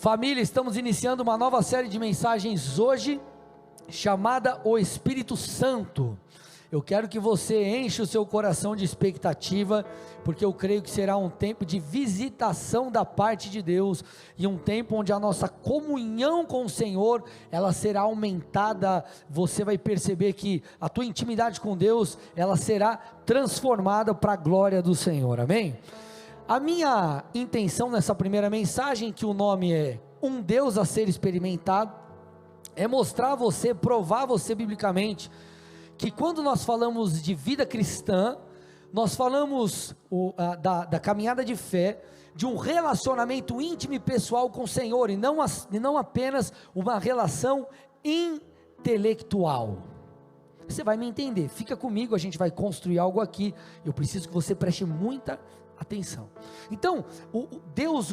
Família, estamos iniciando uma nova série de mensagens hoje, chamada O Espírito Santo. Eu quero que você encha o seu coração de expectativa, porque eu creio que será um tempo de visitação da parte de Deus, e um tempo onde a nossa comunhão com o Senhor, ela será aumentada. Você vai perceber que a tua intimidade com Deus, ela será transformada para a glória do Senhor, amém? A minha intenção nessa primeira mensagem, que o nome é Um Deus a Ser Experimentado, é mostrar a você, provar a você biblicamente, que quando nós falamos de vida cristã, nós falamos da caminhada de fé, de um relacionamento íntimo e pessoal com o Senhor, e não apenas uma relação intelectual. Você vai me entender, fica comigo, a gente vai construir algo aqui. Eu preciso que você preste muita atenção. Então, o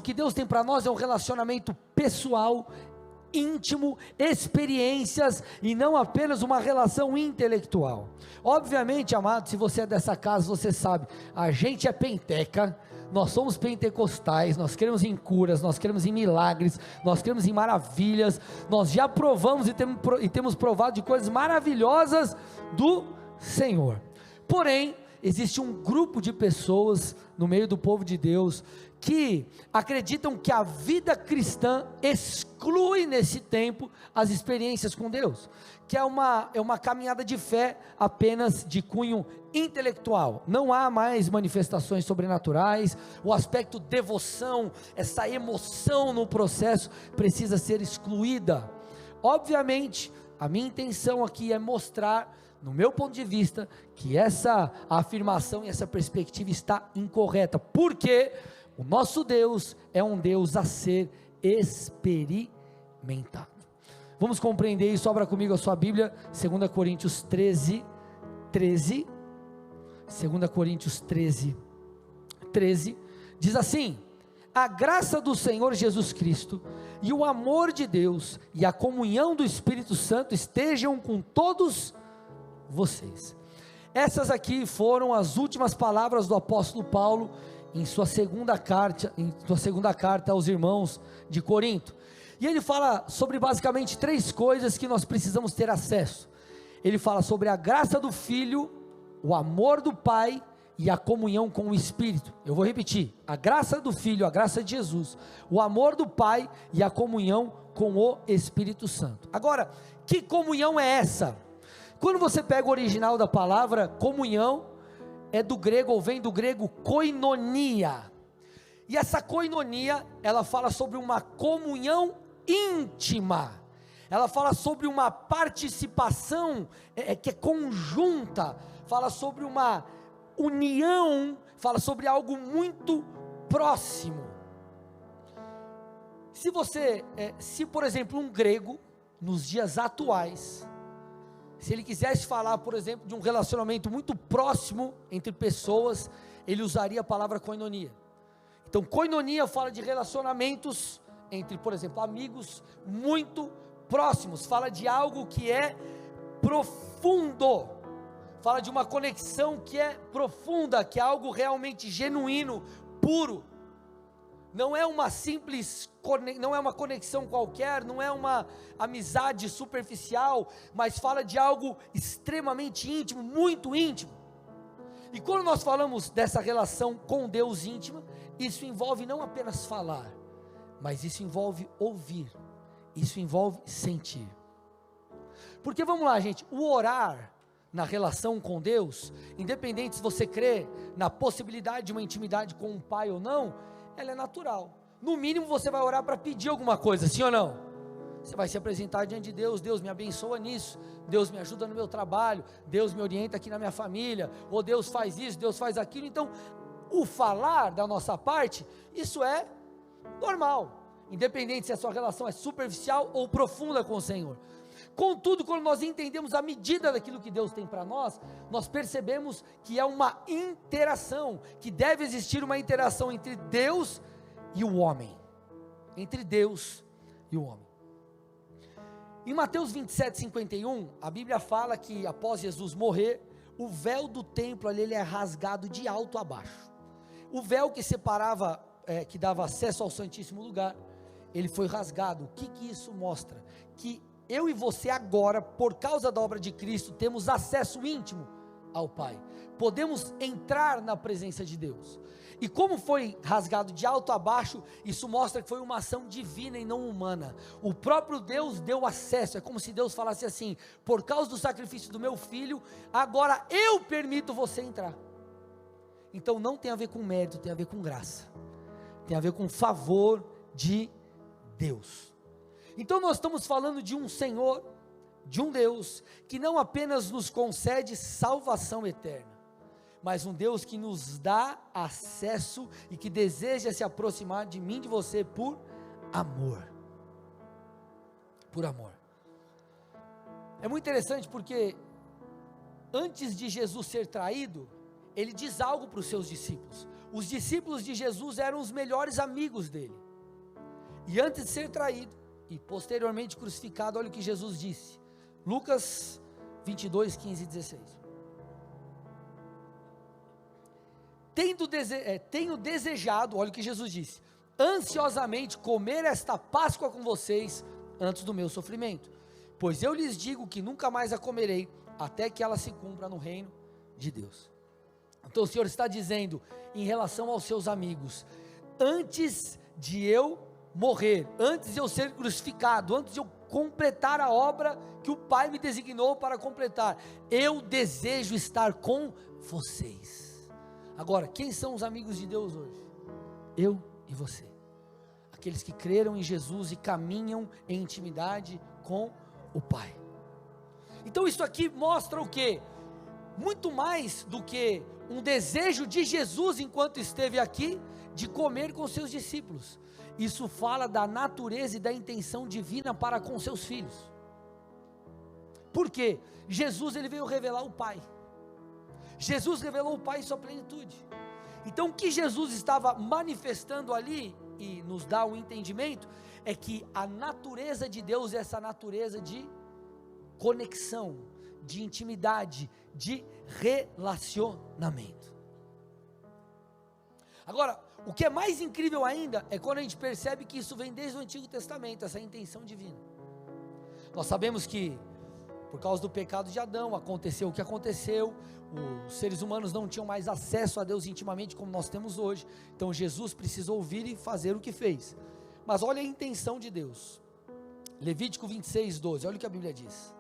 que Deus tem para nós é um relacionamento pessoal, íntimo, experiências, e não apenas uma relação intelectual. Obviamente, amado, se você é dessa casa, você sabe, a gente é penteca, nós somos pentecostais, nós cremos em curas, nós cremos em milagres, nós cremos em maravilhas, nós já provamos e temos provado de coisas maravilhosas do Senhor. Porém, existe um grupo de pessoas no meio do povo de Deus que acreditam que a vida cristã exclui nesse tempo as experiências com Deus, que é uma caminhada de fé apenas de cunho intelectual. Não há mais manifestações sobrenaturais, o aspecto devoção, essa emoção no processo precisa ser excluída. Obviamente, a minha intenção aqui é mostrar, no meu ponto de vista, que essa afirmação e essa perspectiva está incorreta, porque o nosso Deus é um Deus a ser experimentado. Vamos compreender isso. Abra comigo a sua Bíblia, 2 Coríntios 13, 13, 2 Coríntios 13, 13, diz assim: a graça do Senhor Jesus Cristo, e o amor de Deus, e a comunhão do Espírito Santo, estejam com todos vocês. Essas aqui foram as últimas palavras do apóstolo Paulo, em sua segunda carta aos irmãos de Corinto, e ele fala sobre basicamente três coisas que nós precisamos ter acesso. Ele fala sobre a graça do Filho, o amor do Pai e a comunhão com o Espírito. Eu vou repetir: a graça do Filho, a graça de Jesus, o amor do Pai e a comunhão com o Espírito Santo. Agora, que comunhão é essa? Quando você pega o original da palavra comunhão, é do grego, ou vem do grego koinonia, e essa koinonia, ela fala sobre uma comunhão íntima, ela fala sobre uma participação que é conjunta, fala sobre uma união, fala sobre algo muito próximo. Se por exemplo um grego, nos dias atuais, se ele quisesse falar, por exemplo, de um relacionamento muito próximo entre pessoas, ele usaria a palavra koinonia. Então, koinonia fala de relacionamentos entre, por exemplo, amigos muito próximos, fala de algo que é profundo, fala de uma conexão que é profunda, que é algo realmente genuíno, puro. Não é uma conexão qualquer, não é uma amizade superficial, mas fala de algo extremamente íntimo, muito íntimo. E quando nós falamos dessa relação com Deus íntima, isso envolve não apenas falar, mas isso envolve ouvir, isso envolve sentir. Porque vamos lá, gente, o orar na relação com Deus, independente se você crê na possibilidade de uma intimidade com um pai ou não, ela é natural. No mínimo você vai orar para pedir alguma coisa, sim ou não? Você vai se apresentar diante de Deus: Deus me abençoa nisso, Deus me ajuda no meu trabalho, Deus me orienta aqui na minha família, ou Deus faz isso, Deus faz aquilo. Então, o falar da nossa parte, isso é normal, independente se a sua relação é superficial ou profunda com o Senhor. Contudo, quando nós entendemos a medida daquilo que Deus tem para nós, nós percebemos que é uma interação, que deve existir uma interação entre Deus e o homem, entre Deus e o homem. Em Mateus 27:51, a Bíblia fala que após Jesus morrer, o véu do templo ali, ele é rasgado de alto a baixo. O véu que separava, que dava acesso ao Santíssimo Lugar, ele foi rasgado. O que isso mostra? Que eu e você agora, por causa da obra de Cristo, temos acesso íntimo ao Pai, podemos entrar na presença de Deus. E como foi rasgado de alto a baixo, isso mostra que foi uma ação divina e não humana. O próprio Deus deu acesso. É como se Deus falasse assim: por causa do sacrifício do meu filho, agora eu permito você entrar. Então não tem a ver com mérito, tem a ver com graça, tem a ver com favor de Deus. Então nós estamos falando de um Senhor, de um Deus que não apenas nos concede salvação eterna, mas um Deus que nos dá acesso e que deseja se aproximar de mim, de você, por amor. Por amor. É muito interessante porque antes de Jesus ser traído, ele diz algo para os seus discípulos. Os discípulos de Jesus eram os melhores amigos dele. E antes de ser traído e posteriormente crucificado, olha o que Jesus disse. Lucas 22, 15 e 16. Tenho desejado, olha o que Jesus disse, ansiosamente comer esta Páscoa com vocês antes do meu sofrimento, pois eu lhes digo que nunca mais a comerei, até que ela se cumpra no reino de Deus. Então o Senhor está dizendo, em relação aos seus amigos, antes de eu morrer, antes de eu ser crucificado, antes de eu completar a obra que o Pai me designou para completar, eu desejo estar com vocês. Agora, quem são os amigos de Deus hoje? Eu e você. Aqueles que creram em Jesus e caminham em intimidade com o Pai. Então isso aqui mostra o quê? Muito mais do que um desejo de Jesus enquanto esteve aqui, de comer com seus discípulos. Isso fala da natureza e da intenção divina para com seus filhos. Por quê? Jesus, ele veio revelar o Pai. Jesus revelou o Pai em sua plenitude. Então o que Jesus estava manifestando ali, e nos dá o entendimento, é que a natureza de Deus é essa natureza de conexão, de intimidade, de relacionamento. Agora, o que é mais incrível ainda, é quando a gente percebe que isso vem desde o Antigo Testamento, essa intenção divina. Nós sabemos que, por causa do pecado de Adão, aconteceu o que aconteceu, os seres humanos não tinham mais acesso a Deus intimamente como nós temos hoje, então Jesus precisou vir e fazer o que fez. Mas olha a intenção de Deus, Levítico 26, 12, olha o que a Bíblia diz.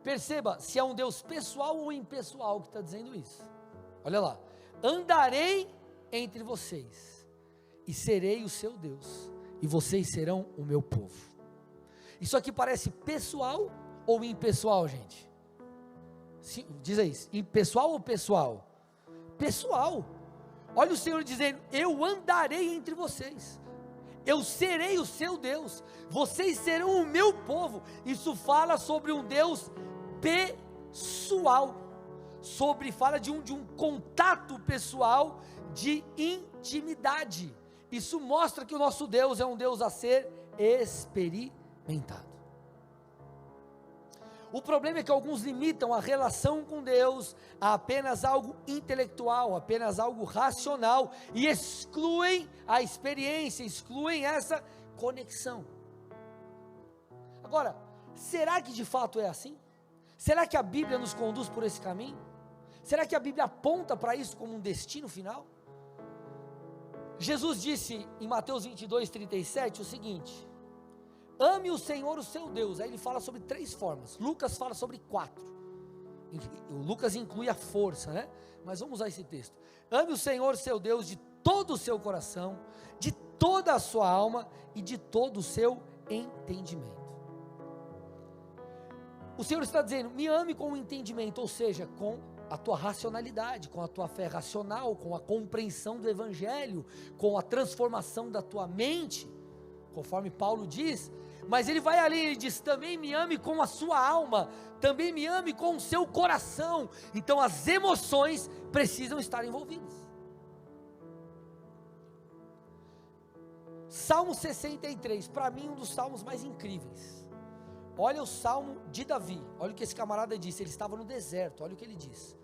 Perceba se é um Deus pessoal ou impessoal que está dizendo isso. Olha lá, andarei entre vocês, e serei o seu Deus, e vocês serão o meu povo. Isso aqui parece pessoal ou impessoal, gente? Diz aí, impessoal ou pessoal? Pessoal. Olha o Senhor dizendo, eu andarei entre vocês, eu serei o seu Deus, vocês serão o meu povo. Isso fala sobre um Deus pessoal, fala de um contato pessoal, de intimidade. Isso mostra que o nosso Deus é um Deus a ser experimentado. O problema é que alguns limitam a relação com Deus a apenas algo intelectual, apenas algo racional, e excluem a experiência, excluem essa conexão. Agora, será que de fato é assim? Será que a Bíblia nos conduz por esse caminho? Será que a Bíblia aponta para isso como um destino final? Jesus disse em Mateus 22, 37 o seguinte: ame o Senhor o seu Deus. Aí ele fala sobre 3 formas, Lucas fala sobre 4, o Lucas inclui a força, né? Mas vamos usar esse texto. Ame o Senhor seu Deus de todo o seu coração, de toda a sua alma e de todo o seu entendimento. O Senhor está dizendo, me ame com o entendimento, ou seja, com a tua racionalidade, com a tua fé racional, com a compreensão do Evangelho, com a transformação da tua mente, conforme Paulo diz. Mas ele vai ali e diz, também me ame com a sua alma, também me ame com o seu coração. Então as emoções precisam estar envolvidas. Salmo 63, para mim um dos salmos mais incríveis. Olha o salmo de Davi, olha o que esse camarada disse, ele estava no deserto, olha o que ele diz: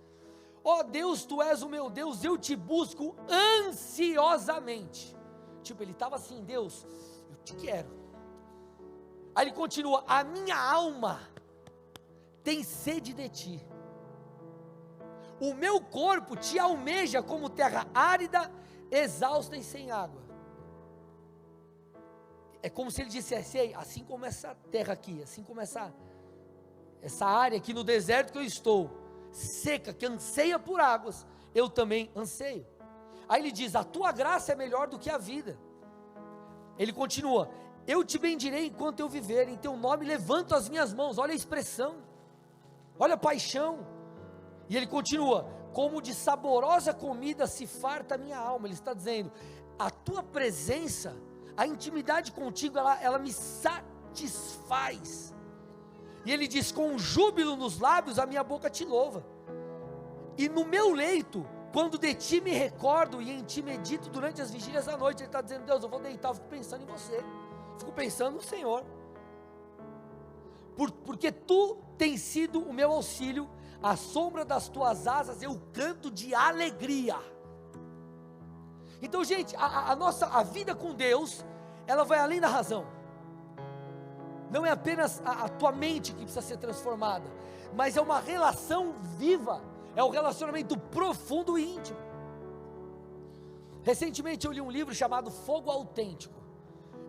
ó Deus, tu és o meu Deus, eu te busco ansiosamente. Tipo, ele estava assim: Deus, eu te quero. Aí ele continua: a minha alma tem sede de ti. O meu corpo te almeja como terra árida, exausta e sem água. É como se ele dissesse: ei, assim como essa terra aqui, assim como essa área aqui no deserto que eu estou, seca, que anseia por águas, eu também anseio. Aí ele diz: a tua graça é melhor do que a vida. Ele continua: eu te bendirei enquanto eu viver, em teu nome levanto as minhas mãos. Olha a expressão, olha a paixão. E ele continua: como de saborosa comida se farta a minha alma. Ele está dizendo: a tua presença, a intimidade contigo, ela me satisfaz. E ele diz: com júbilo nos lábios a minha boca te louva. E no meu leito, quando de ti me recordo e em ti medito durante as vigílias da noite, ele está dizendo: Deus, eu vou deitar, eu fico pensando em você, fico pensando no Senhor, porque tu tens sido o meu auxílio, à sombra das tuas asas eu canto de alegria. Então, gente, a vida com Deus, ela vai além da razão. Não é apenas a tua mente que precisa ser transformada, mas é uma relação viva, é um relacionamento profundo e íntimo. Recentemente eu li um livro chamado Fogo Autêntico,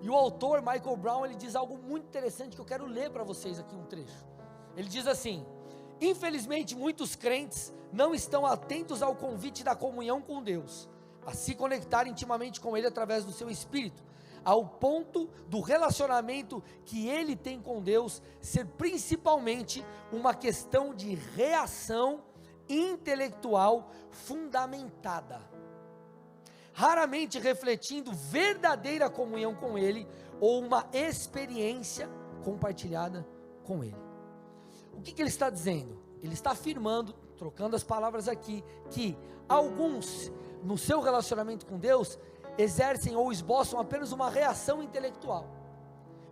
e o autor, Michael Brown, ele diz algo muito interessante que eu quero ler para vocês aqui um trecho. Ele diz assim: infelizmente muitos crentes não estão atentos ao convite da comunhão com Deus, a se conectar intimamente com Ele através do seu Espírito, ao ponto do relacionamento que ele tem com Deus ser principalmente uma questão de reação intelectual fundamentada, raramente refletindo verdadeira comunhão com Ele, ou uma experiência compartilhada com Ele. O que ele está dizendo? Ele está afirmando, trocando as palavras aqui, que alguns, no seu relacionamento com Deus, exercem ou esboçam apenas uma reação intelectual.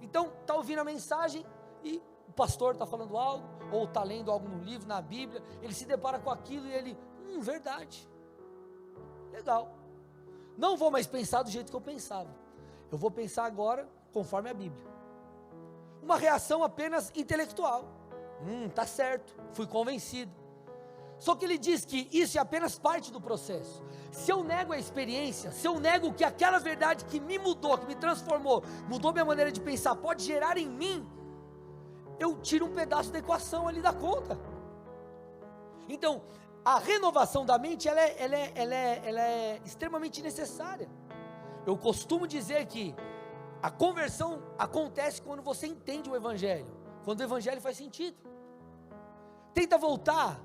Então, está ouvindo a mensagem e o pastor está falando algo, ou está lendo algo no livro, na Bíblia, ele se depara com aquilo e ele, verdade, legal, não vou mais pensar do jeito que eu pensava, eu vou pensar agora conforme a Bíblia. Uma reação apenas intelectual. Tá certo, fui convencido. Só que ele diz que isso é apenas parte do processo. Se eu nego a experiência, se eu nego que aquela verdade que me mudou, que me transformou, mudou minha maneira de pensar, pode gerar em mim, eu tiro um pedaço da equação ali da conta. Então, a renovação da mente, ela é extremamente necessária. Eu costumo dizer que a conversão acontece quando você entende o Evangelho, quando o Evangelho faz sentido. Tenta voltar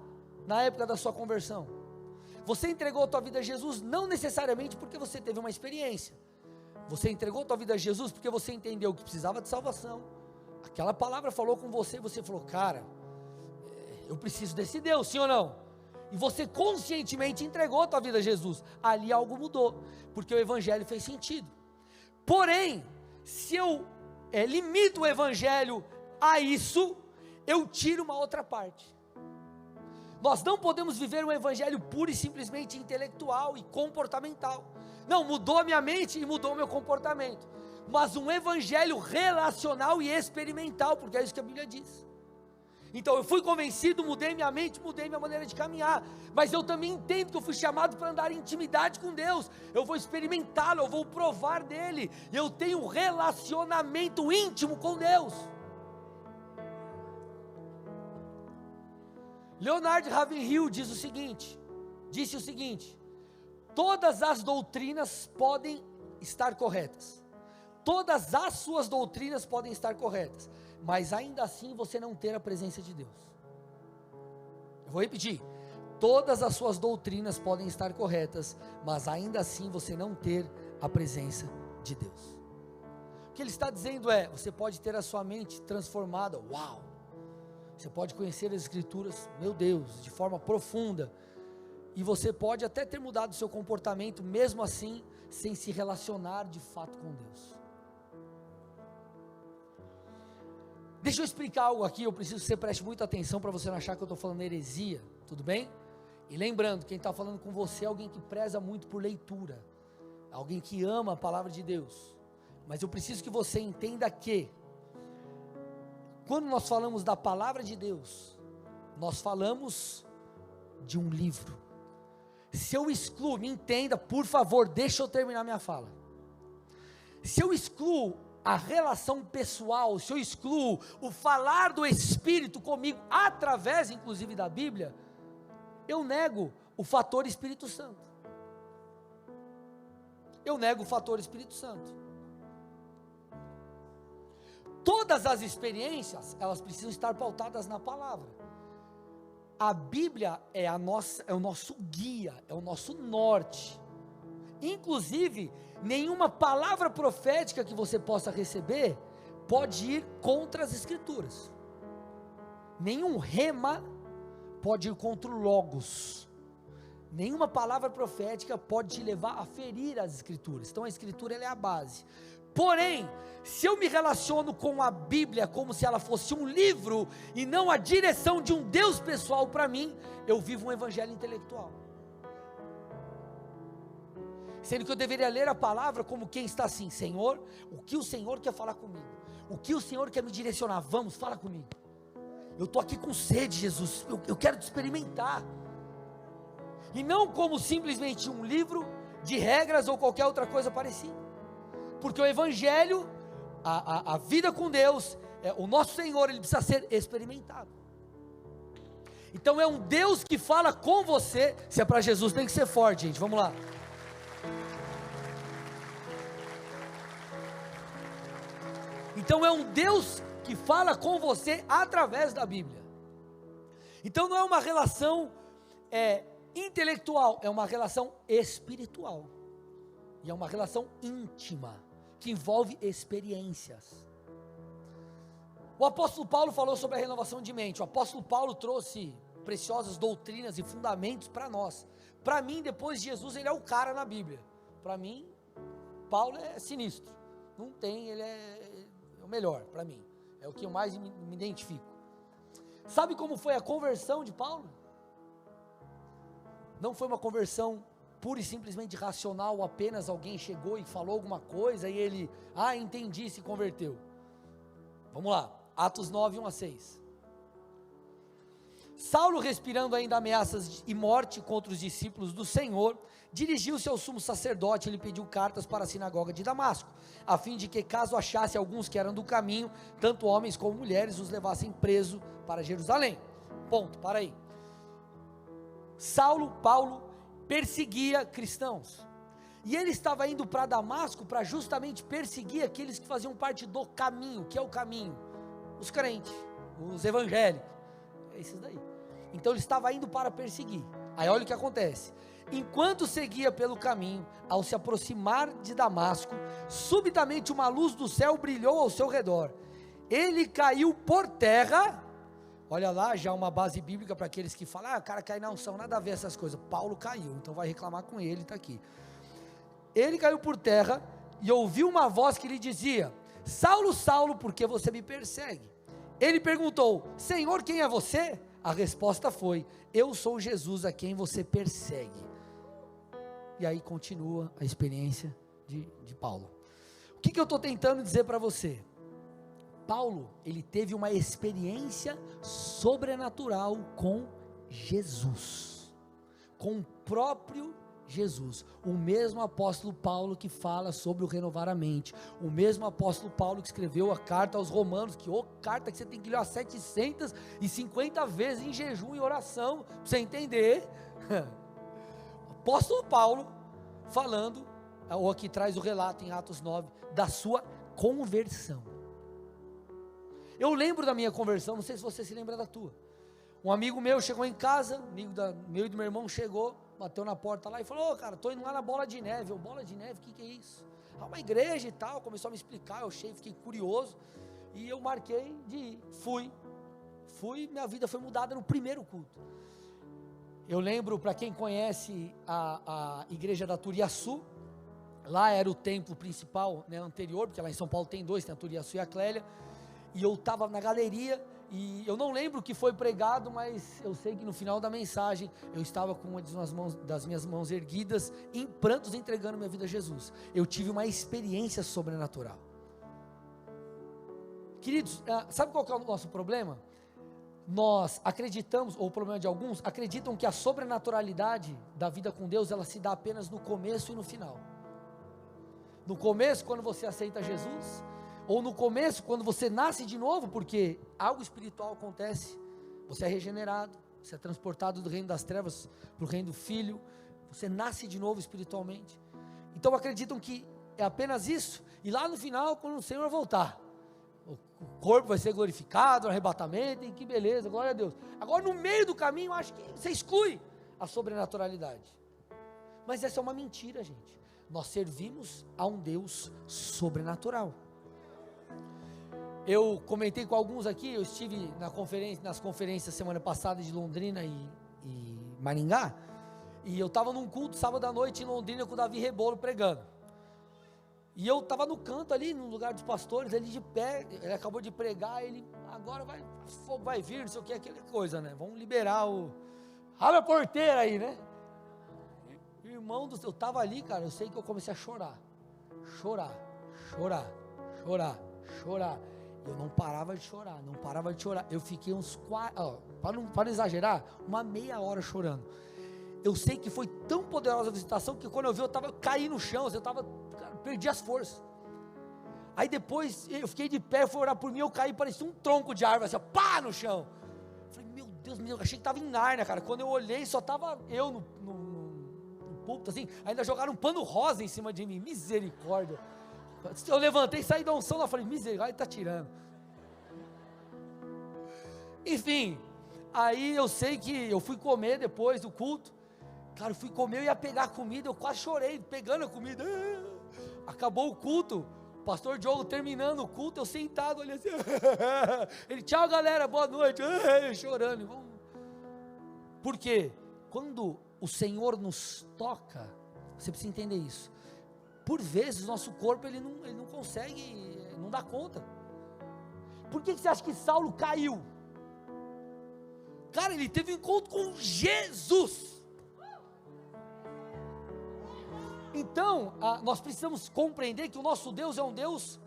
na época da sua conversão. Você entregou a tua vida a Jesus não necessariamente porque você teve uma experiência. Você entregou a tua vida a Jesus porque você entendeu que precisava de salvação. Aquela palavra falou com você, você falou: cara, eu preciso desse Deus, sim ou não? E você conscientemente entregou a tua vida a Jesus. Ali algo mudou, porque o Evangelho fez sentido. Porém, se eu limito o Evangelho a isso, eu tiro uma outra parte. Nós não podemos viver um Evangelho puro e simplesmente intelectual e comportamental. Não, mudou a minha mente e mudou o meu comportamento. Mas um Evangelho relacional e experimental, porque é isso que a Bíblia diz. Então eu fui convencido, mudei minha mente, mudei minha maneira de caminhar, mas eu também entendo que eu fui chamado para andar em intimidade com Deus. Eu vou experimentá-lo, eu vou provar dele, eu tenho um relacionamento íntimo com Deus. Leonard Ravenhill disse o seguinte: todas as doutrinas podem estar corretas, todas as suas doutrinas podem estar corretas, mas ainda assim você não ter a presença de Deus. Eu vou repetir: todas as suas doutrinas podem estar corretas, mas ainda assim você não ter a presença de Deus. O que ele está dizendo é: você pode ter a sua mente transformada, uau! Você pode conhecer as Escrituras, meu Deus, de forma profunda, e você pode até ter mudado o seu comportamento, mesmo assim, sem se relacionar de fato com Deus. Deixa eu explicar algo aqui, eu preciso que você preste muita atenção para você não achar que eu estou falando heresia, tudo bem? E lembrando, quem está falando com você é alguém que preza muito por leitura, alguém que ama a palavra de Deus. Mas eu preciso que você entenda que, quando nós falamos da palavra de Deus, nós falamos de um livro. Se eu excluo, me entenda, por favor, deixa eu terminar minha fala. Se eu excluo a relação pessoal, se eu excluo o falar do Espírito comigo, através inclusive da Bíblia, eu nego o fator Espírito Santo. Eu nego o fator Espírito Santo. Todas as experiências, elas precisam estar pautadas na palavra. A Bíblia é o nosso guia, é o nosso norte. Inclusive, nenhuma palavra profética que você possa receber pode ir contra as Escrituras. Nenhum rema pode ir contra o Logos. Nenhuma palavra profética pode te levar a ferir as Escrituras. Então a Escritura, ela é a base. Porém, se eu me relaciono com a Bíblia como se ela fosse um livro e não a direção de um Deus pessoal para mim, eu vivo um evangelho intelectual. Sendo que eu deveria ler a palavra como quem está assim: Senhor, o que o Senhor quer falar comigo? O que o Senhor quer me direcionar? Vamos, fala comigo. Eu estou aqui com sede, Jesus, eu quero te experimentar. E não como simplesmente um livro de regras ou qualquer outra coisa parecida. Porque o evangelho, a vida com Deus, o nosso Senhor, ele precisa ser experimentado. Então é um Deus que fala com você. Se é para Jesus, tem que ser forte, gente, vamos lá. Então é um Deus que fala com você através da Bíblia. Então não é uma relação intelectual, é uma relação espiritual. E é uma relação íntima, que envolve experiências. O apóstolo Paulo falou sobre a renovação de mente. O apóstolo Paulo trouxe preciosas doutrinas e fundamentos para nós. Para mim, depois de Jesus, ele é o cara na Bíblia. Para mim, Paulo é sinistro. Não tem, ele é o melhor para mim. É o que eu mais me identifico. Sabe como foi a conversão de Paulo? Não foi uma conversão pura e simplesmente racional, apenas alguém chegou e falou alguma coisa e ele, entendi, se converteu. Vamos lá, Atos 9, 1-6. Saulo, respirando ainda ameaças e morte contra os discípulos do Senhor, dirigiu-se ao sumo sacerdote e lhe pediu cartas para a sinagoga de Damasco, a fim de que, caso achasse alguns que eram do caminho, tanto homens como mulheres, os levassem preso para Jerusalém. Ponto, para aí. Paulo perseguia cristãos, e ele estava indo para Damasco para justamente perseguir aqueles que faziam parte do caminho. Que é o caminho? Os crentes, os evangélicos, esses daí. Então ele estava indo para perseguir. Aí olha o que acontece: enquanto seguia pelo caminho, ao se aproximar de Damasco, subitamente uma luz do céu brilhou ao seu redor. Ele caiu por terra. Olha lá, já uma base bíblica para aqueles que falam, o cara cai na unção, nada a ver essas coisas. Paulo caiu, então vai reclamar com ele, está aqui. Ele caiu por terra e ouviu uma voz que lhe dizia: Saulo, Saulo, por que você me persegue? Ele perguntou: Senhor, quem é você? A resposta foi: eu sou Jesus a quem você persegue. E aí continua a experiência de Paulo. O que eu estou tentando dizer para você? Paulo, ele teve uma experiência sobrenatural com Jesus, com o próprio Jesus, o mesmo apóstolo Paulo que fala sobre o renovar a mente, o mesmo apóstolo Paulo que escreveu a carta aos Romanos, que carta que você tem que ler 750 vezes em jejum e oração, para você entender. O apóstolo Paulo falando, ou aqui traz o relato em Atos 9, da sua conversão. Eu lembro da minha conversão, não sei se você se lembra da tua. Um amigo meu chegou em casa, amigo meu e do meu irmão chegou, bateu na porta lá e falou: cara, estou indo lá na Bola de Neve. Bola de Neve, o que é isso? Uma igreja e tal. Começou a me explicar, eu fiquei curioso, e eu marquei de ir. Fui, minha vida foi mudada no primeiro culto. Eu lembro, para quem conhece a igreja da Turiaçu, lá era o templo principal, né, anterior, porque lá em São Paulo tem dois, tem a Turiaçu e a Clélia. E eu estava na galeria, E eu não lembro o que foi pregado, mas eu sei que no final da mensagem, eu estava com uma das minhas mãos erguidas, em prantos, entregando minha vida a Jesus. Eu tive uma experiência sobrenatural. Queridos, sabe qual que é o nosso problema? Nós acreditamos, ou o problema de alguns, acreditam que a sobrenaturalidade da vida com Deus, ela se dá apenas no começo e no final. No começo, quando você aceita Jesus, ou no começo, quando você nasce de novo, porque algo espiritual acontece, você é regenerado, você é transportado do reino das trevas para o reino do Filho, você nasce de novo espiritualmente. Então acreditam que é apenas isso, e lá no final, quando o Senhor voltar, o corpo vai ser glorificado, o arrebatamento, e que beleza, glória a Deus. Agora no meio do caminho, acho que você exclui a sobrenaturalidade. Mas essa é uma mentira, gente. Nós servimos a um Deus sobrenatural. Eu comentei com alguns aqui, eu estive nas conferências semana passada de Londrina e Maringá, e eu estava num culto sábado à noite em Londrina com o Davi Rebolo pregando. E eu estava no canto ali, no lugar dos pastores, ele de pé, ele acabou de pregar, ele, agora fogo vai vir, não sei o que, aquela coisa, né? Vamos liberar abre a porteira aí, né? Irmão, eu estava ali, cara, eu sei que eu comecei a chorar. Eu não parava de chorar, eu fiquei para não exagerar, uma meia hora chorando. Eu sei que foi tão poderosa a visitação, que quando eu vi, eu caí no chão, perdi as forças. Aí depois, eu fiquei de pé, foi orar por mim, eu caí, parecia um tronco de árvore, assim, pá, no chão. Eu falei, meu Deus, eu achei que estava em Nárnia, cara. Quando eu olhei, só estava eu no púlpito, assim, ainda jogaram um pano rosa em cima de mim, misericórdia. Eu levantei, saí da unção lá, falei, misericórdia, está tirando. Enfim, aí eu sei que eu fui comer depois do culto, cara, eu fui comer, eu ia pegar a comida, eu quase chorei, pegando a comida, acabou o culto, o pastor Diogo terminando o culto, eu sentado, olhando assim, ele, tchau galera, boa noite, chorando, por quê? Quando o Senhor nos toca, você precisa entender isso, por vezes o nosso corpo ele não consegue, não dá conta. Por que você acha que Saulo caiu? Cara, ele teve um encontro com Jesus. Então, nós precisamos compreender que o nosso Deus é um Deus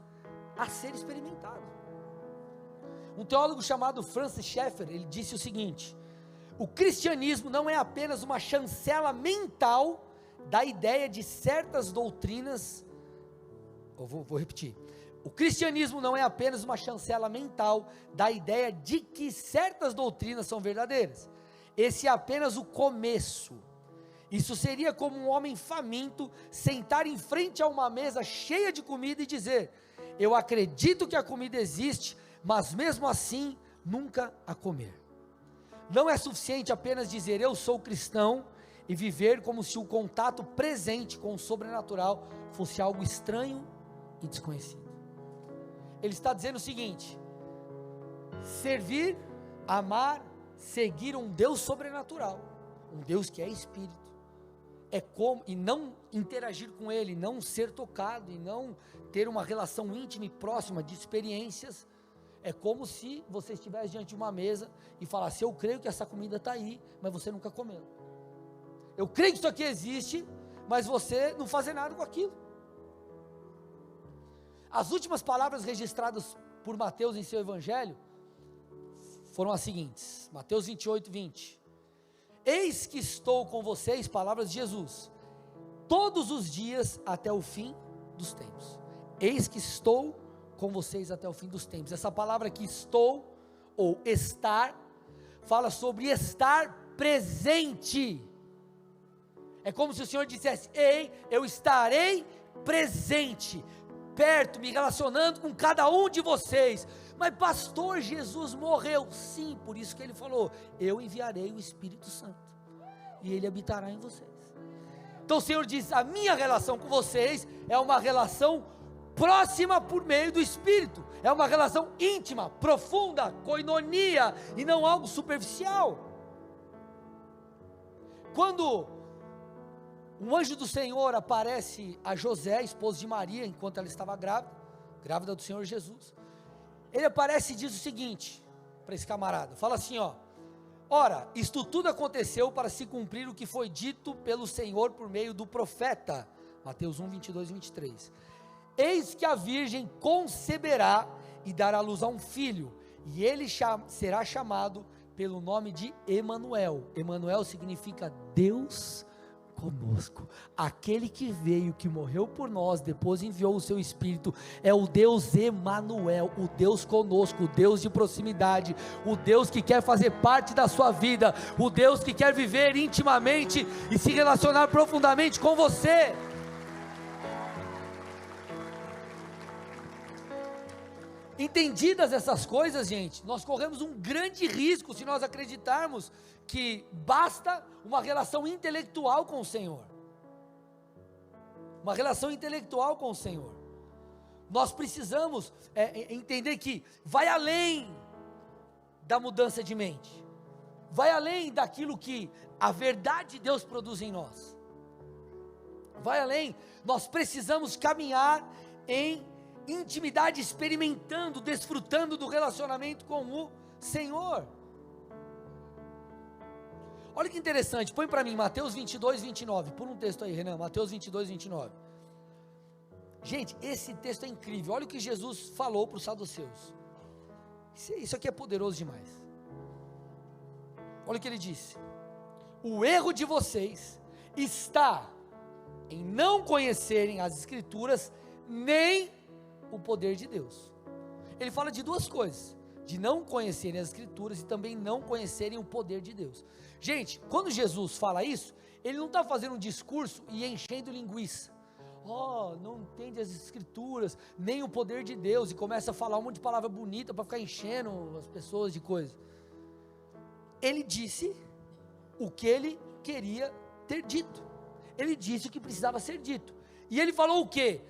a ser experimentado. Um teólogo chamado Francis Schaeffer, ele disse o seguinte: o cristianismo não é apenas uma chancela mental da ideia de certas doutrinas. Eu vou repetir. O cristianismo não é apenas uma chancela mental da ideia de que certas doutrinas são verdadeiras. Esse é apenas o começo. Isso seria como um homem faminto sentar em frente a uma mesa cheia de comida e dizer: eu acredito que a comida existe, mas mesmo assim nunca a comer. Não é suficiente apenas dizer eu sou cristão e viver como se o contato presente com o sobrenatural fosse algo estranho e desconhecido. Ele está dizendo o seguinte: servir, amar, seguir um Deus sobrenatural, um Deus que é espírito, e não interagir com Ele, não ser tocado, e não ter uma relação íntima e próxima de experiências, é como se você estivesse diante de uma mesa e falasse: eu creio que essa comida está aí, mas você nunca comeu. Eu creio que isso aqui existe, mas você não fazer nada com aquilo. As últimas palavras registradas por Mateus em seu evangelho foram as seguintes: Mateus 28, 20. Eis que estou com vocês, palavras de Jesus, todos os dias até o fim dos tempos. Eis que estou com vocês até o fim dos tempos. Essa palavra aqui, estou, ou estar, fala sobre estar presente. É como se o Senhor dissesse: ei, eu estarei presente, perto, me relacionando com cada um de vocês. Mas pastor, Jesus morreu. Sim, por isso que ele falou: eu enviarei o Espírito Santo, e ele habitará em vocês. Então o Senhor diz: a minha relação com vocês é uma relação próxima por meio do Espírito, é uma relação íntima, profunda, koinonia, e não algo superficial. Quando um anjo do Senhor aparece a José, esposa de Maria, enquanto ela estava grávida do Senhor Jesus, ele aparece e diz o seguinte: para esse camarada. Fala assim, ó: ora, isto tudo aconteceu para se cumprir o que foi dito pelo Senhor por meio do profeta. Mateus 1, 22 e 23. Eis que a virgem conceberá e dará à luz a um filho, e ele será chamado pelo nome de Emanuel. Emanuel significa Deus conosco. Aquele que veio, que morreu por nós, depois enviou o seu Espírito, é o Deus Emanuel, o Deus conosco, o Deus de proximidade, o Deus que quer fazer parte da sua vida, o Deus que quer viver intimamente e se relacionar profundamente com você. Entendidas essas coisas, gente, nós corremos um grande risco se nós acreditarmos que basta uma relação intelectual com o Senhor. Uma relação intelectual com o Senhor. Nós precisamos entender que vai além da mudança de mente, vai além daquilo que a verdade de Deus produz em nós, vai além. Nós precisamos caminhar em intimidade, experimentando, desfrutando do relacionamento com o Senhor. Olha que interessante, põe para mim Mateus 22, 29, por um texto aí, Renan, Mateus 22, 29. Gente, esse texto é incrível. Olha o que Jesus falou para os saduceus. Isso aqui é poderoso demais. Olha o que ele disse: o erro de vocês está em não conhecerem as Escrituras, nem o poder de Deus. Ele fala de duas coisas: de não conhecerem as Escrituras e também não conhecerem o poder de Deus. Gente, quando Jesus fala isso, ele não está fazendo um discurso e enchendo linguiça. Não entende as Escrituras, nem o poder de Deus, e começa a falar um monte de palavra bonita para ficar enchendo as pessoas de coisa. Ele disse o que ele queria ter dito. Ele disse o que precisava ser dito. E ele falou o quê?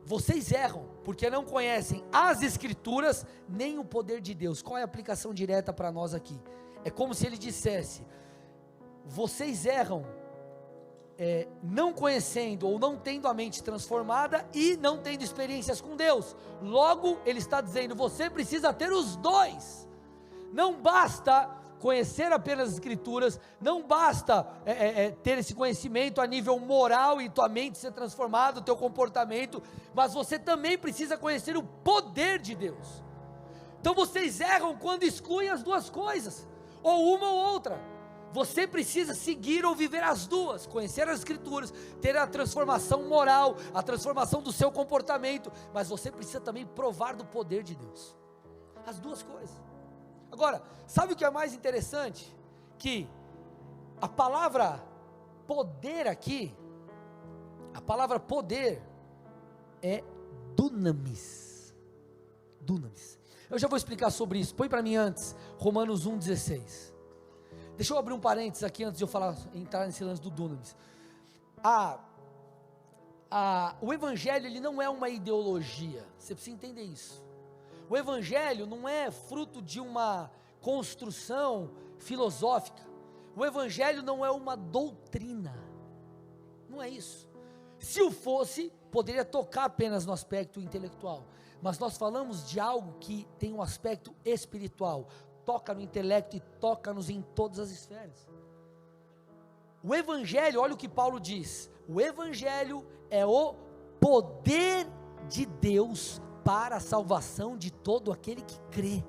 Vocês erram, porque não conhecem as Escrituras, nem o poder de Deus. Qual é a aplicação direta para nós aqui? É como se ele dissesse: vocês erram, não conhecendo ou não tendo a mente transformada e não tendo experiências com Deus. Logo, ele está dizendo: você precisa ter os dois. Não basta conhecer apenas as Escrituras, não basta ter esse conhecimento a nível moral e tua mente ser transformada, o teu comportamento, mas você também precisa conhecer o poder de Deus. Então vocês erram quando excluem as duas coisas, ou uma ou outra. Você precisa seguir ou viver as duas, conhecer as Escrituras, ter a transformação moral, a transformação do seu comportamento, mas você precisa também provar do poder de Deus, as duas coisas. Agora, sabe o que é mais interessante? Que a palavra poder aqui, a palavra poder é dunamis. Dunamis. Eu já vou explicar sobre isso. Põe para mim antes, Romanos 1,16. Deixa eu abrir um parênteses aqui antes de eu entrar nesse lance do dunamis. O Evangelho, ele não é uma ideologia. Você precisa entender isso. O Evangelho não é fruto de uma construção filosófica. O Evangelho não é uma doutrina. Não é isso. Se o fosse, poderia tocar apenas no aspecto intelectual. Mas nós falamos de algo que tem um aspecto espiritual. Toca no intelecto e toca-nos em todas as esferas. O Evangelho, olha o que Paulo diz: o Evangelho é o poder de Deus para a salvação de todo aquele que crê.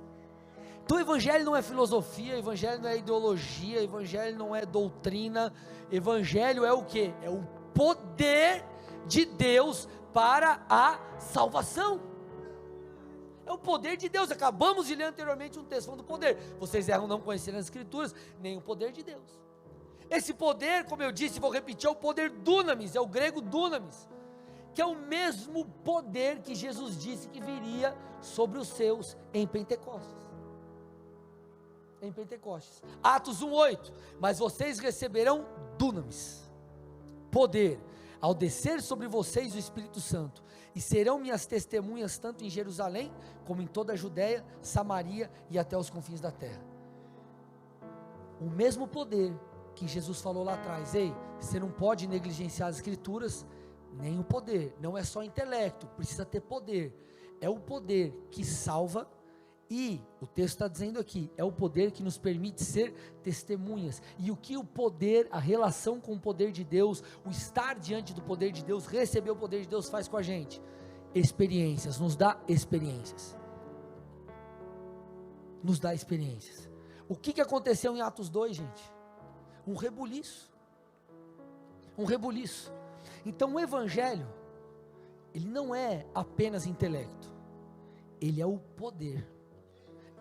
Então o Evangelho não é filosofia, Evangelho não é ideologia, Evangelho não é doutrina, Evangelho é o que? É o poder de Deus para a salvação. É o poder de Deus. Acabamos de ler anteriormente um texto falando do poder. Vocês erram não conhecerem as Escrituras, nem o poder de Deus. Esse poder, como eu disse, vou repetir, é o poder dunamis, é o grego dunamis, que é o mesmo poder que Jesus disse que viria sobre os seus em Pentecostes. Em Pentecostes. Atos 1:8. Mas vocês receberão dunamis, poder, ao descer sobre vocês o Espírito Santo, e serão minhas testemunhas tanto em Jerusalém, como em toda a Judéia, Samaria e até os confins da terra. O mesmo poder que Jesus falou lá atrás: ei, você não pode negligenciar as Escrituras, nem o poder. Não é só intelecto, precisa ter poder. É o poder que salva E o texto está dizendo aqui, é o poder que nos permite ser testemunhas. E o que o poder, a relação com o poder de Deus, o estar diante do poder de Deus, receber o poder de Deus faz com a gente? Experiências, nos dá experiências. Nos dá experiências. O que aconteceu em Atos 2, gente? Um rebuliço. Um rebuliço. Então o evangelho, ele não é apenas intelecto, ele é o poder.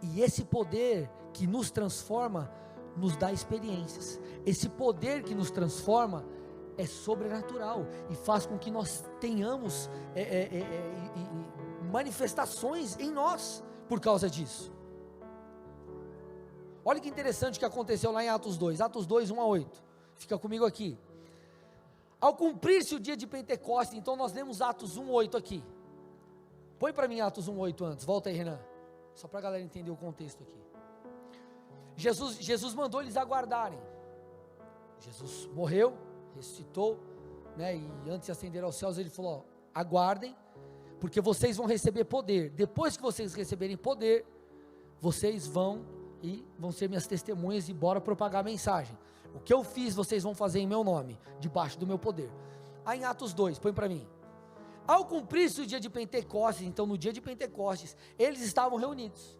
E esse poder que nos transforma, nos dá experiências. Esse poder que nos transforma é sobrenatural e faz com que nós tenhamos manifestações em nós por causa disso. Olha que interessante o que aconteceu lá em Atos 2, Atos 2, 1 a 8, fica comigo aqui. Ao cumprir-se o dia de Pentecostes, então nós lemos Atos 1, 8 aqui, põe para mim Atos 1, 8 antes, volta aí Renan, só para a galera entender o contexto aqui. Jesus mandou eles aguardarem, Jesus morreu, ressuscitou, né, e antes de ascender aos céus ele falou, ó, aguardem, porque vocês vão receber poder, depois que vocês receberem poder, vocês vão ser minhas testemunhas e bora propagar a mensagem. O que eu fiz, vocês vão fazer em meu nome, debaixo do meu poder. Aí em Atos 2, põe para mim. Ao cumprir-se o dia de Pentecostes, então no dia de Pentecostes, eles estavam reunidos.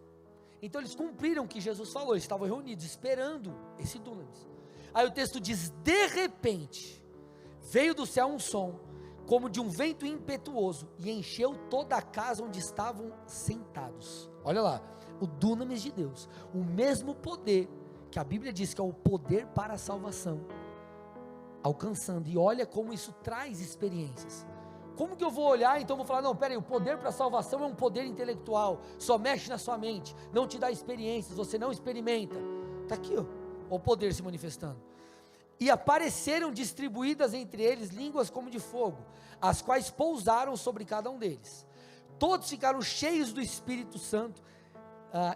Então eles cumpriram o que Jesus falou, eles estavam reunidos, esperando esse dunamis. Aí o texto diz, de repente, veio do céu um som, como de um vento impetuoso, e encheu toda a casa onde estavam sentados. Olha lá, o dunamis de Deus, o mesmo poder, que a Bíblia diz que é o poder para a salvação, alcançando, e olha como isso traz experiências. Como que eu vou olhar, então vou falar, não, peraí, o poder para a salvação é um poder intelectual, só mexe na sua mente, não te dá experiências, você não experimenta, está aqui ó, o poder se manifestando. E apareceram distribuídas entre eles línguas como de fogo, as quais pousaram sobre cada um deles. Todos ficaram cheios do Espírito Santo,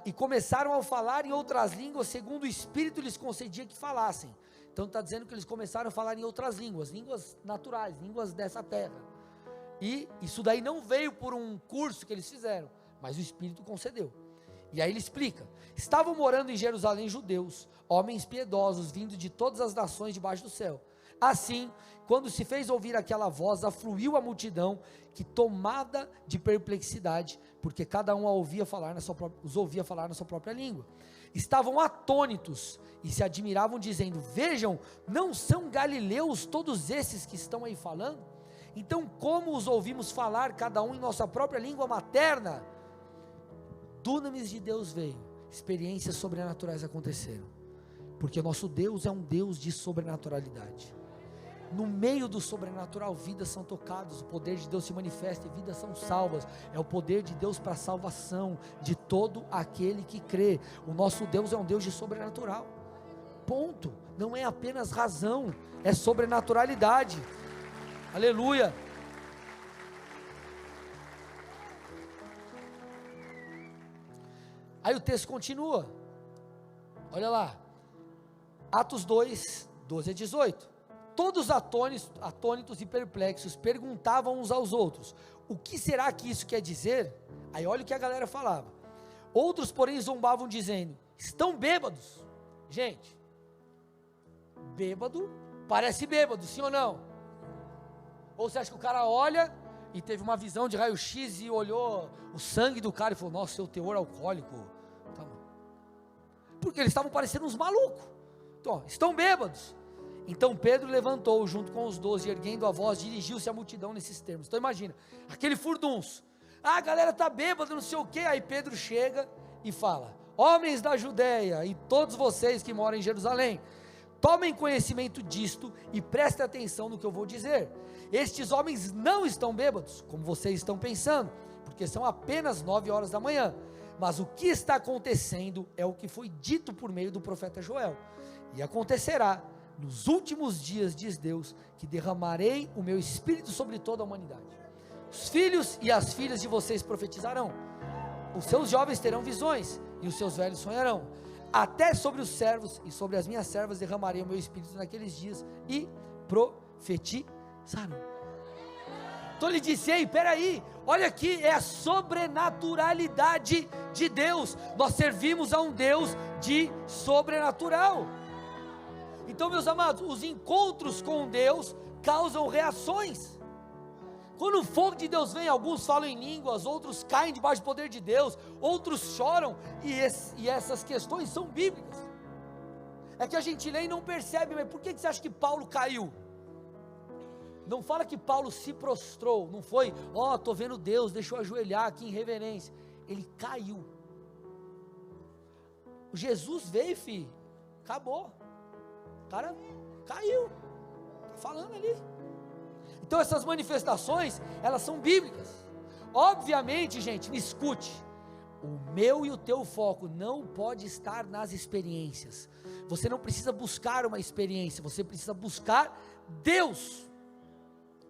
e começaram a falar em outras línguas, segundo o Espírito lhes concedia que falassem. Então está dizendo que eles começaram a falar em outras línguas, línguas naturais, línguas dessa terra. E isso daí não veio por um curso que eles fizeram, mas o Espírito concedeu. E aí ele explica, estavam morando em Jerusalém judeus, homens piedosos, vindo de todas as nações debaixo do céu. Assim, quando se fez ouvir aquela voz, afluiu a multidão, que tomada de perplexidade, porque cada um os ouvia falar na sua própria língua, estavam atônitos, e se admiravam dizendo, vejam, não são galileus todos esses que estão aí falando? Então como os ouvimos falar, cada um em nossa própria língua materna? Dunamis de Deus veio, experiências sobrenaturais aconteceram, porque nosso Deus é um Deus de sobrenaturalidade. No meio do sobrenatural, vidas são tocadas, o poder de Deus se manifesta e vidas são salvas. É o poder de Deus para a salvação de todo aquele que crê. O nosso Deus é um Deus de sobrenatural, ponto. Não é apenas razão, é sobrenaturalidade. Aleluia. Aí o texto continua, olha lá, Atos 2, 12 a 18, todos atônitos e perplexos perguntavam uns aos outros, o que será que isso quer dizer? Aí olha o que a galera falava, outros porém zombavam dizendo, estão bêbados. Gente, bêbado parece bêbado, sim ou não? Ou você acha que o cara olha e teve uma visão de raio-x e olhou o sangue do cara e falou, nossa, seu teor alcoólico, tá, porque eles estavam parecendo uns malucos. Então, estão bêbados. Então Pedro levantou junto com os 12, erguendo a voz, dirigiu-se à multidão nesses termos. Então imagina, aquele furdunço, a galera está bêbada, não sei o que. Aí Pedro chega e fala, homens da Judéia e todos vocês que moram em Jerusalém, tomem conhecimento disto e prestem atenção no que eu vou dizer. Estes homens não estão bêbados, como vocês estão pensando, porque são apenas 9 horas da manhã, mas o que está acontecendo é o que foi dito por meio do profeta Joel, e acontecerá nos últimos dias, diz Deus, que derramarei o meu espírito sobre toda a humanidade. Os filhos e as filhas de vocês profetizarão, os seus jovens terão visões, e os seus velhos sonharão. Até sobre os servos e sobre as minhas servas derramarei o meu espírito naqueles dias, e profetizarão. Então ele disse, ei, peraí, olha aqui, é a sobrenaturalidade de Deus, nós servimos a um Deus de sobrenatural. Então, meus amados, os encontros com Deus causam reações. Quando o fogo de Deus vem, alguns falam em línguas, outros caem debaixo do poder de Deus, outros choram, e essas questões são bíblicas. É que a gente lê e não percebe, mas por que você acha que Paulo caiu? Não fala que Paulo se prostrou, não foi, estou vendo Deus, deixa eu ajoelhar aqui em reverência. Ele caiu. Jesus veio, filho, acabou. O cara caiu, está falando ali. Então essas manifestações, elas são bíblicas. Obviamente, gente, me escute, o meu e o teu foco não pode estar nas experiências. Você não precisa buscar uma experiência, você precisa buscar Deus.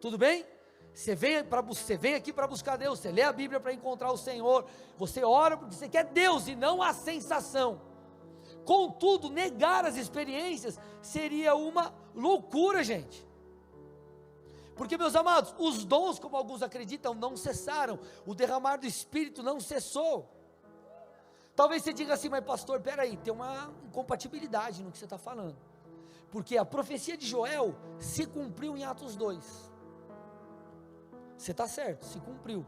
Tudo bem? Você vem aqui para buscar Deus, você lê a Bíblia para encontrar o Senhor, você ora porque você quer Deus e não a sensação. Contudo, negar as experiências seria uma loucura, gente. Porque, meus amados, os dons, como alguns acreditam, não cessaram. O derramar do Espírito não cessou. Talvez você diga assim, mas pastor, peraí, tem uma incompatibilidade no que você está falando. Porque a profecia de Joel se cumpriu em Atos 2. Você está certo, se cumpriu.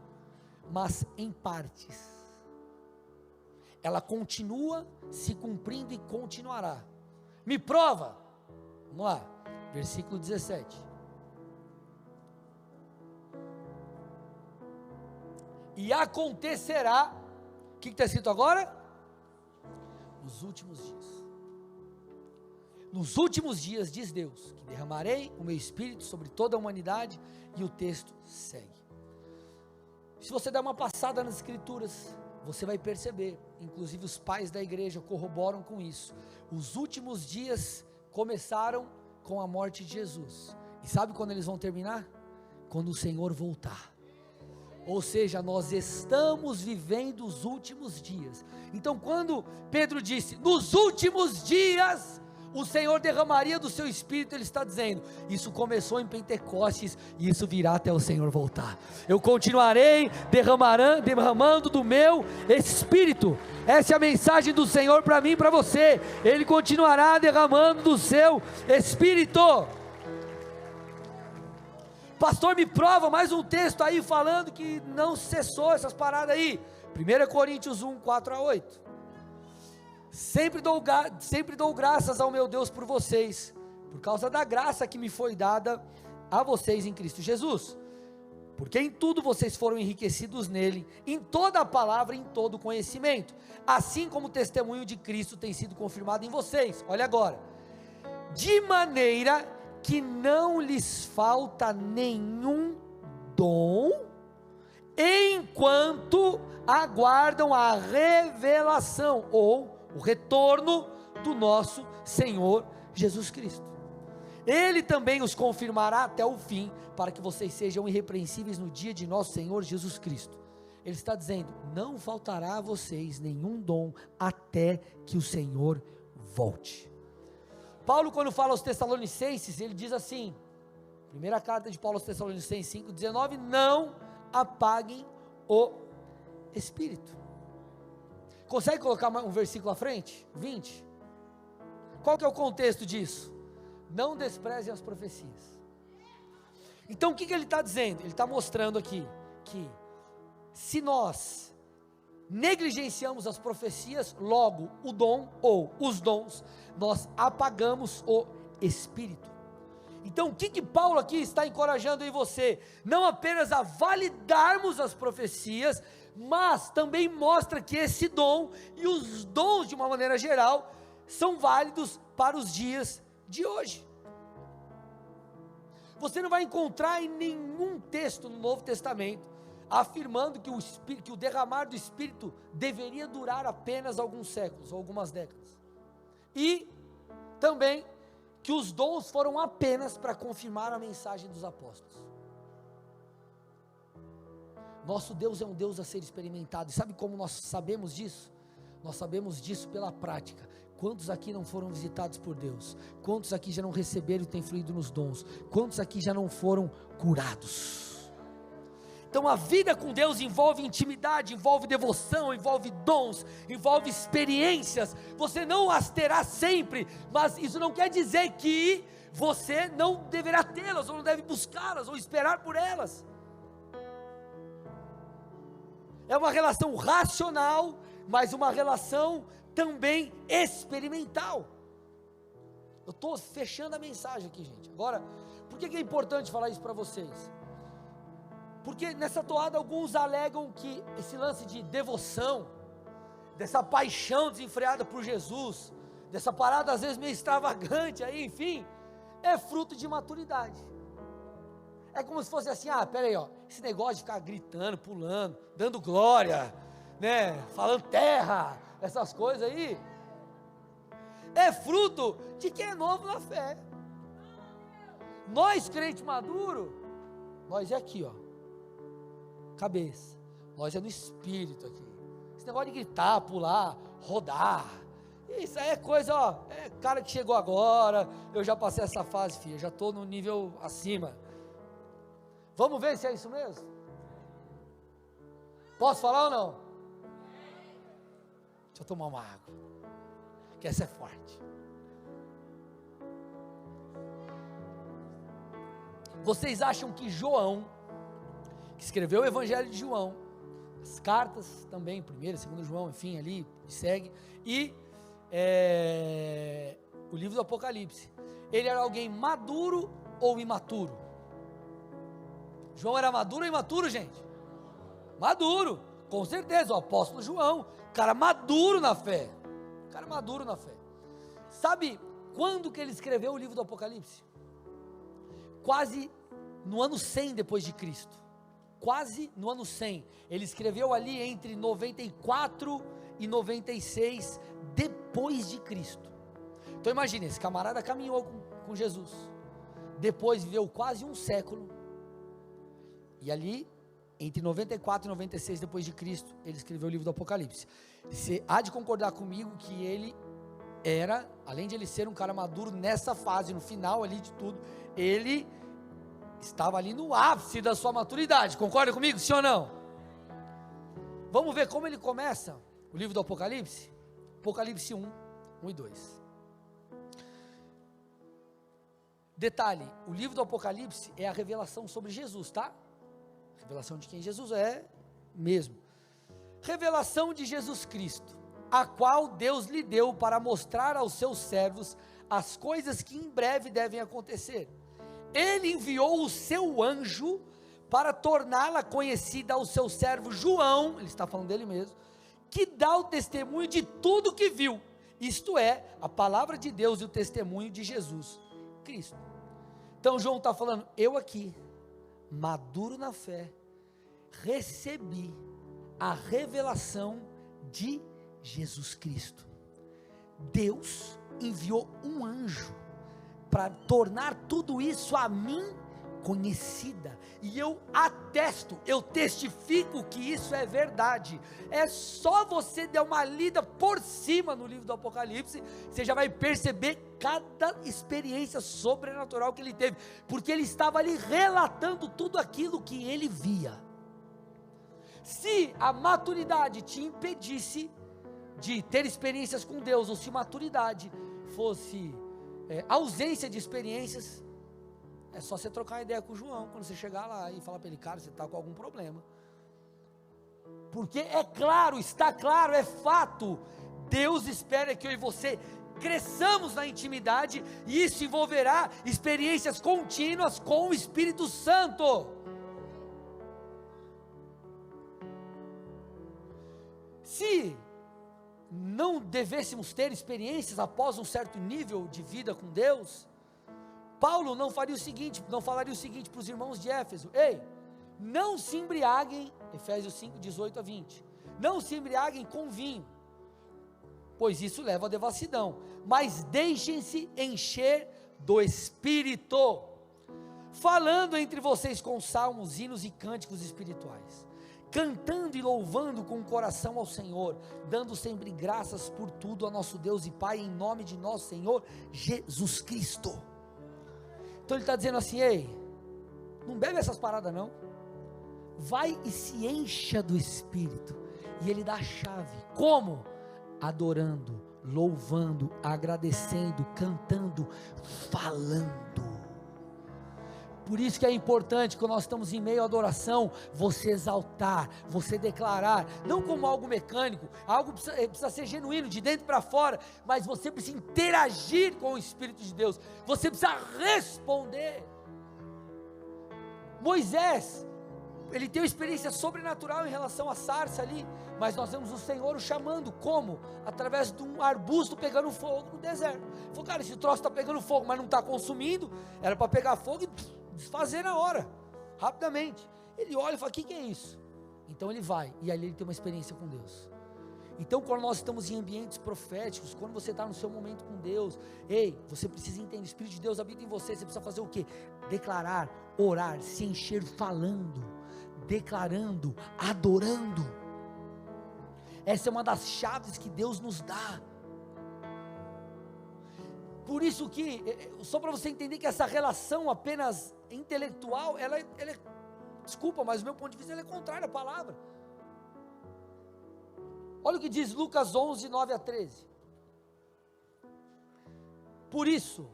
Mas em partes. Ela continua se cumprindo e continuará. Me prova. Vamos lá, versículo 17. E acontecerá, o que está escrito agora? Nos últimos dias. Nos últimos dias, diz Deus, que derramarei o meu Espírito sobre toda a humanidade, e o texto segue. Se você der uma passada nas Escrituras, você vai perceber, inclusive os pais da igreja corroboram com isso, os últimos dias começaram com a morte de Jesus, e sabe quando eles vão terminar? Quando o Senhor voltar. Ou seja, nós estamos vivendo os últimos dias. Então quando Pedro disse, nos últimos dias, o Senhor derramaria do seu Espírito, ele está dizendo, isso começou em Pentecostes, e isso virá até o Senhor voltar. Eu continuarei derramando do meu Espírito. Essa é a mensagem do Senhor para mim e para você. Ele continuará derramando do seu Espírito. Pastor, me prova mais um texto aí falando que não cessou essas paradas aí. 1 Coríntios 1, 4 a 8. Sempre dou graças ao meu Deus por vocês, por causa da graça que me foi dada a vocês em Cristo Jesus. Porque em tudo vocês foram enriquecidos nele, em toda a palavra, em todo o conhecimento. Assim como o testemunho de Cristo tem sido confirmado em vocês. Olha agora. De maneira que não lhes falta nenhum dom, enquanto aguardam a revelação, ou o retorno do nosso Senhor Jesus Cristo. Ele também os confirmará até o fim, para que vocês sejam irrepreensíveis no dia de nosso Senhor Jesus Cristo. Ele está dizendo, não faltará a vocês nenhum dom, até que o Senhor volte. Paulo, quando fala aos Tessalonicenses, ele diz assim, primeira carta de Paulo aos Tessalonicenses 5,19, não apaguem o Espírito. Consegue colocar um versículo à frente? 20. Qual que é o contexto disso? Não desprezem as profecias. Então o que ele está dizendo? Ele está mostrando aqui, que se nós negligenciamos as profecias, logo o dom ou os dons, nós apagamos o Espírito. Então o que Paulo aqui está encorajando em você? Não apenas a validarmos as profecias, mas também mostra que esse dom e os dons de uma maneira geral são válidos para os dias de hoje. Você não vai encontrar em nenhum texto no Novo Testamento afirmando que o derramar do Espírito deveria durar apenas alguns séculos ou algumas décadas, e também que os dons foram apenas para confirmar a mensagem dos apóstolos. Nosso Deus é um Deus a ser experimentado, e sabe como nós sabemos disso? Nós sabemos disso pela prática. Quantos aqui não foram visitados por Deus? Quantos aqui já não receberam e têm fluído nos dons? Quantos aqui já não foram curados? Então a vida com Deus envolve intimidade, envolve devoção, envolve dons, envolve experiências. Você não as terá sempre, mas isso não quer dizer que você não deverá tê-las, ou não deve buscá-las, ou esperar por elas. É uma relação racional, mas uma relação também experimental. Eu estou fechando a mensagem aqui, gente. Agora, por que é importante falar isso para vocês? Porque nessa toada alguns alegam que esse lance de devoção, dessa paixão desenfreada por Jesus, dessa parada às vezes meio extravagante aí, enfim, é fruto de maturidade. É como se fosse assim, peraí, esse negócio de ficar gritando, pulando, dando glória, né, falando terra, essas coisas aí, é fruto de quem é novo na fé. Nós, crente maduro, nós é aqui, cabeça, nós é no espírito aqui. Esse negócio de gritar, pular, rodar, isso aí é coisa, é cara que chegou agora. Eu já passei essa fase, filho, eu já estou no nível acima. Vamos ver se é isso mesmo? Posso falar ou não? Deixa eu tomar uma água, que essa é forte. Vocês acham que João, que escreveu o Evangelho de João, as cartas também, 1ª e 2ª João, enfim, ali segue, e o livro do Apocalipse, ele era alguém maduro ou imaturo? João era maduro ou imaturo, gente? Maduro, com certeza, o apóstolo João, cara maduro na fé, sabe quando que ele escreveu o livro do Apocalipse? Quase no ano 100 depois de Cristo, quase no ano 100, ele escreveu ali entre 94 e 96 depois de Cristo. Então imagine, esse camarada caminhou com Jesus, depois viveu quase um século, e ali, entre 94 e 96 depois de Cristo, ele escreveu o livro do Apocalipse. Você há de concordar comigo que ele era, além de ele ser um cara maduro nessa fase, no final ali de tudo, ele estava ali no ápice da sua maturidade. Concorda comigo, sim ou não? Vamos ver como ele começa o livro do Apocalipse? Apocalipse 1 e 2. Detalhe, o livro do Apocalipse é a revelação sobre Jesus, tá? Revelação de quem Jesus é mesmo. Revelação de Jesus Cristo, a qual Deus lhe deu para mostrar aos seus servos as coisas que em breve devem acontecer. Ele enviou o seu anjo para torná-la conhecida ao seu servo João, ele está falando dele mesmo, que dá o testemunho de tudo que viu, isto é, a palavra de Deus e o testemunho de Jesus Cristo. Então João está falando, eu aqui, maduro na fé, recebi a revelação de Jesus Cristo. Deus enviou um anjo para tornar tudo isso a mim conhecida, e eu atesto, eu testifico que isso é verdade. É só você dar uma lida por cima no livro do Apocalipse, você já vai perceber cada experiência sobrenatural que ele teve, porque ele estava ali relatando tudo aquilo que ele via. Se a maturidade te impedisse de ter experiências com Deus, ou se maturidade fosse ausência de experiências, é só você trocar uma ideia com o João, quando você chegar lá e falar para ele, cara, você está com algum problema, porque é claro, está claro, é fato, Deus espera que eu e você cresçamos na intimidade, e isso envolverá experiências contínuas com o Espírito Santo. Se não devêssemos ter experiências após um certo nível de vida com Deus, Paulo não falaria o seguinte para os irmãos de Éfeso: ei, não se embriaguem, Efésios 5, 18 a 20, não se embriaguem com vinho, pois isso leva à devassidão, mas deixem-se encher do Espírito, falando entre vocês com salmos, hinos e cânticos espirituais, cantando e louvando com o coração ao Senhor, dando sempre graças por tudo a nosso Deus e Pai, em nome de nosso Senhor Jesus Cristo. Então ele está dizendo assim: ei, não bebe essas paradas não, vai e se encha do Espírito, e Ele dá a chave. Como? Adorando, louvando, agradecendo, cantando, falando. Por isso que é importante, quando nós estamos em meio à adoração, você exaltar, você declarar, não como algo mecânico, algo precisa ser genuíno, de dentro para fora, mas você precisa interagir com o Espírito de Deus, você precisa responder. Moisés, ele tem uma experiência sobrenatural em relação à sarça ali, mas nós vemos o Senhor o chamando, como? Através de um arbusto pegando fogo no deserto. Ele falou, cara, esse troço está pegando fogo, mas não está consumindo, era para pegar fogo e desfazer na hora, rapidamente. Ele olha e fala, o que é isso? Então ele vai, e ali ele tem uma experiência com Deus. Então quando nós estamos em ambientes proféticos, quando você está no seu momento com Deus, ei, você precisa entender, o Espírito de Deus habita em você, você precisa fazer o quê? Declarar, orar, se encher falando, declarando, adorando. Essa é uma das chaves que Deus nos dá. Por isso que, só para você entender que essa relação apenas intelectual, ela é, desculpa, mas do meu ponto de vista ela é contrária à palavra. Olha o que diz Lucas 11, 9 a 13. Por isso,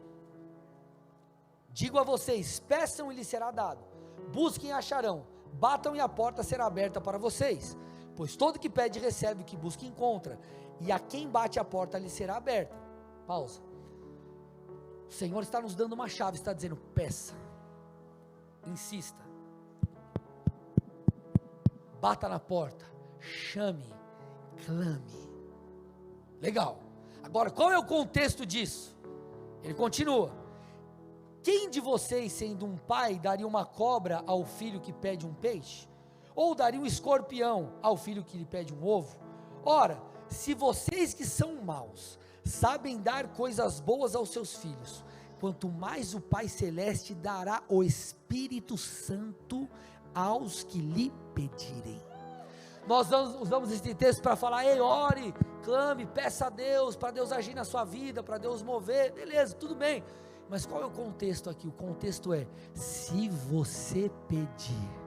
digo a vocês, peçam e lhes será dado, busquem e acharão, batam e a porta será aberta para vocês, pois todo que pede recebe, o que busca encontra, e a quem bate a porta lhe será aberta. Pausa. O Senhor está nos dando uma chave, está dizendo, peça, insista, bata na porta, chame, clame. Legal. Agora, qual é o contexto disso? Ele continua, quem de vocês, sendo um pai, daria uma cobra ao filho que pede um peixe? Ou daria um escorpião ao filho que lhe pede um ovo? Ora, se vocês que são maus, sabem dar coisas boas aos seus filhos, quanto mais o Pai Celeste dará o Espírito Santo aos que lhe pedirem. Nós usamos esse texto para falar, ei, ore, clame, peça a Deus, para Deus agir na sua vida, para Deus mover, beleza, tudo bem, mas qual é o contexto aqui? O contexto é, se você pedir,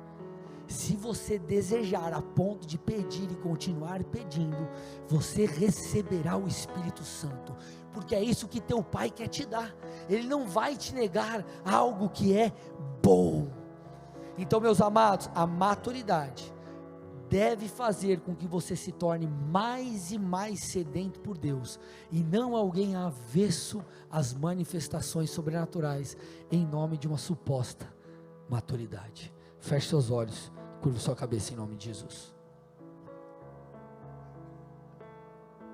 se você desejar a ponto de pedir e continuar pedindo, você receberá o Espírito Santo, porque é isso que teu Pai quer te dar. Ele não vai te negar algo que é bom. Então, meus amados, a maturidade deve fazer com que você se torne mais e mais sedento por Deus, e não alguém avesso às manifestações sobrenaturais, em nome de uma suposta maturidade. Feche seus olhos, curva sua cabeça em nome de Jesus.